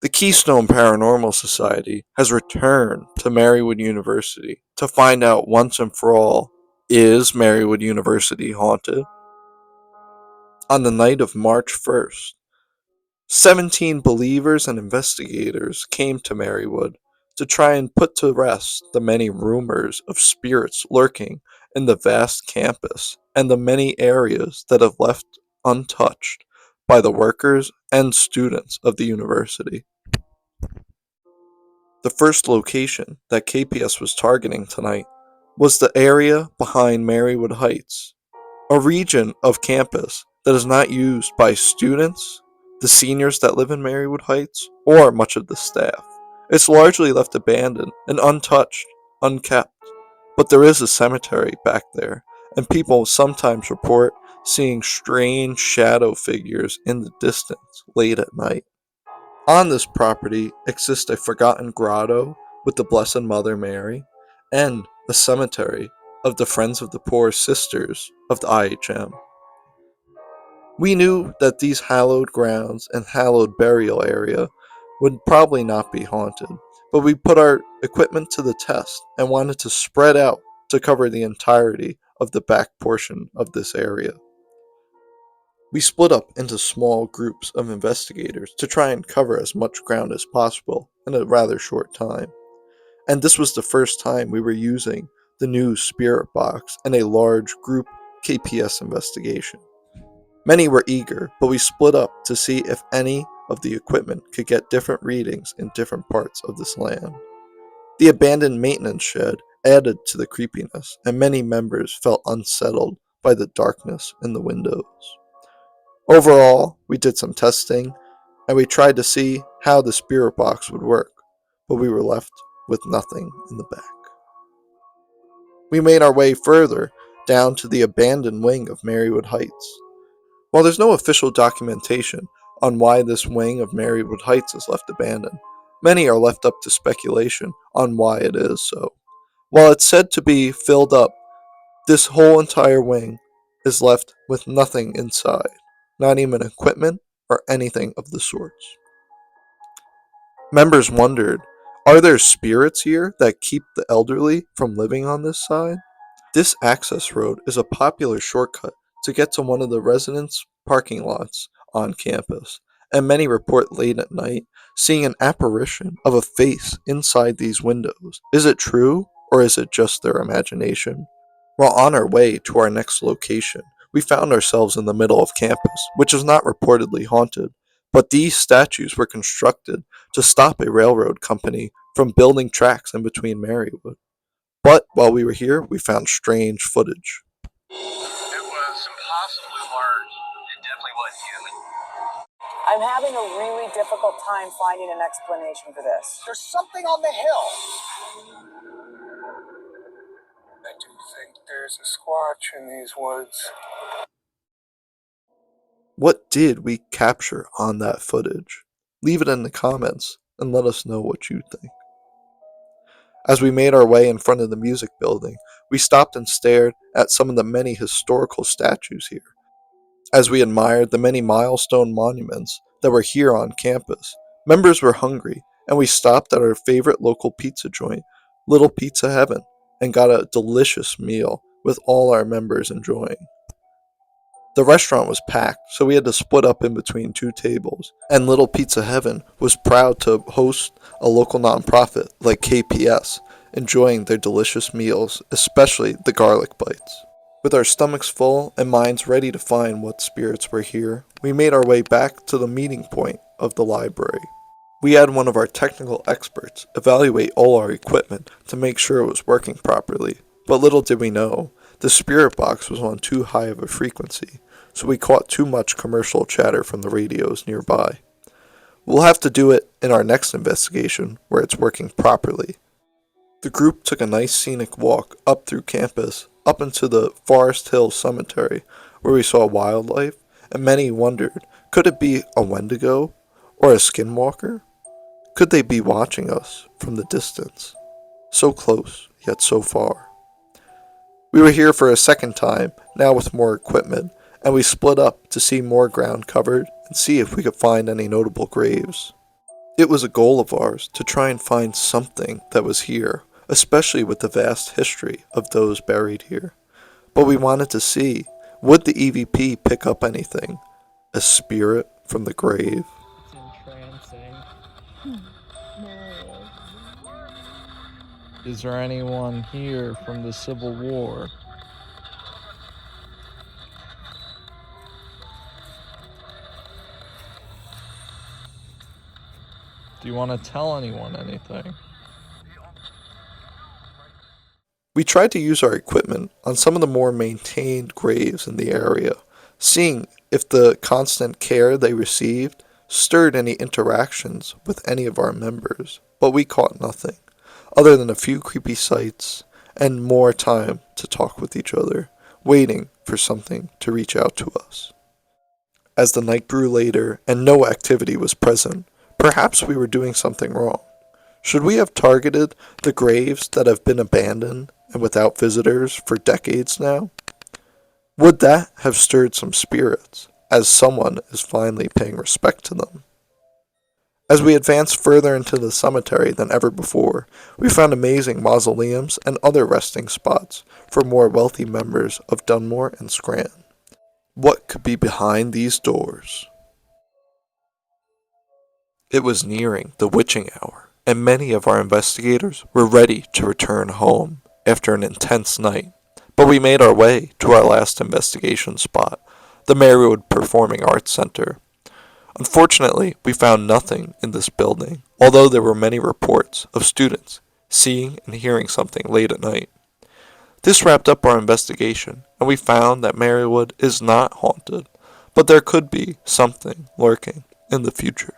The Keystone Paranormal Society has returned to Marywood University to find out once and for all, is Marywood University haunted? On the night of March 1st, 17 believers and investigators came to Marywood to try and put to rest the many rumors of spirits lurking in the vast campus and the many areas that have left untouched by the workers and students of the university. The first location that KPS was targeting tonight was the area behind Marywood Heights, a region of campus that is not used by students, the seniors that live in Marywood Heights, or much of the staff. It's largely left abandoned and untouched, unkept, but there is a cemetery back there, and people sometimes report seeing strange shadow figures in the distance late at night. On this property exists a forgotten grotto with the Blessed Mother Mary and a cemetery of the Friends of the Poor Sisters of the IHM. We knew that these hallowed grounds and hallowed burial area would probably not be haunted, but we put our equipment to the test and wanted to spread out to cover the entirety of the back portion of this area. We split up into small groups of investigators to try and cover as much ground as possible in a rather short time. And this was the first time we were using the new spirit box in a large group KPS investigation. Many were eager, but we split up to see if any of the equipment could get different readings in different parts of this land. The abandoned maintenance shed added to the creepiness, and many members felt unsettled by the darkness in the windows. Overall, we did some testing, and we tried to see how the spirit box would work, but we were left with nothing in the back. We made our way further down to the abandoned wing of Marywood Heights. While there's no official documentation on why this wing of Marywood Heights is left abandoned, many are left up to speculation on why it is so. While it's said to be filled up, this whole entire wing is left with nothing inside, not even equipment or anything of the sorts. Members wondered, are there spirits here that keep the elderly from living on this side? This access road is a popular shortcut to get to one of the residence parking lots on campus, and many report late at night seeing an apparition of a face inside these windows. Is it true, or is it just their imagination? While on our way to our next location, we found ourselves in the middle of campus, which is not reportedly haunted, but these statues were constructed to stop a railroad company from building tracks in between Marywood. But while we were here, we found strange footage. It was impossibly large. It definitely wasn't human. I'm having a really difficult time finding an explanation for this. There's something on the hill. I do think there's a squatch in these woods. What did we capture on that footage? Leave it in the comments and let us know what you think. As we made our way in front of the music building, we stopped and stared at some of the many historical statues here. As we admired the many milestone monuments that were here on campus, members were hungry, and we stopped at our favorite local pizza joint, Little Pizza Heaven, and got a delicious meal with all our members enjoying. The restaurant was packed, so we had to split up in between two tables, and Little Pizza Heaven was proud to host a local nonprofit like KPS, enjoying their delicious meals, especially the garlic bites. With our stomachs full and minds ready to find what spirits were here, we made our way back to the meeting point of the library. We had one of our technical experts evaluate all our equipment to make sure it was working properly, but little did we know, the spirit box was on too high of a frequency, so we caught too much commercial chatter from the radios nearby. We'll have to do it in our next investigation where it's working properly. The group took a nice scenic walk up through campus, up into the Forest Hill Cemetery, where we saw wildlife, and many wondered, could it be a Wendigo or a skinwalker? Could they be watching us from the distance? So close, yet so far. We were here for a second time, now with more equipment, and we split up to see more ground covered and see if we could find any notable graves. It was a goal of ours to try and find something that was here, especially with the vast history of those buried here. But we wanted to see, would the EVP pick up anything? A spirit from the grave? It's entrancing. No. Is there anyone here from the Civil War? Do you want to tell anyone anything? We tried to use our equipment on some of the more maintained graves in the area, seeing if the constant care they received stirred any interactions with any of our members, but we caught nothing, other than a few creepy sights and more time to talk with each other, waiting for something to reach out to us. As the night grew later and no activity was present, perhaps we were doing something wrong. Should we have targeted the graves that have been abandoned and without visitors for decades now? Would that have stirred some spirits, as someone is finally paying respect to them? As we advanced further into the cemetery than ever before, we found amazing mausoleums and other resting spots for more wealthy members of Dunmore and Scranton. What could be behind these doors? It was nearing the witching hour, and many of our investigators were ready to return home after an intense night, but we made our way to our last investigation spot, the Marywood Performing Arts Center. Unfortunately, we found nothing in this building, although there were many reports of students seeing and hearing something late at night. This wrapped up our investigation, and we found that Marywood is not haunted, but there could be something lurking in the future.